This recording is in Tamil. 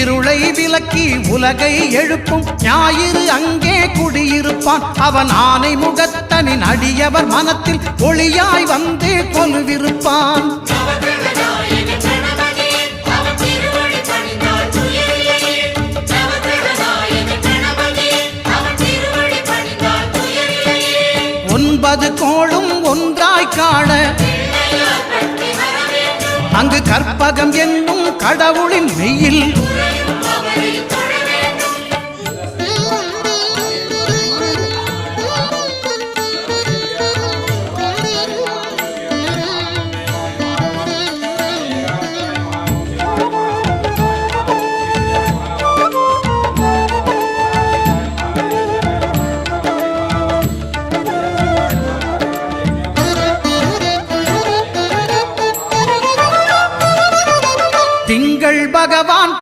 இருளை விலக்கி உலகை எழுப்பும் ஞாயிறு அங்கே குடியிருப்பான். அவன் ஆனை முகத்தனின் அடியவர் மனத்தில் ஒளியாய் வந்து கொலுவிருப்பான். ஒன்பது கோளும் ஒன்றாய் காண அங்கு கற்பகம் என்னும் கடவுளின்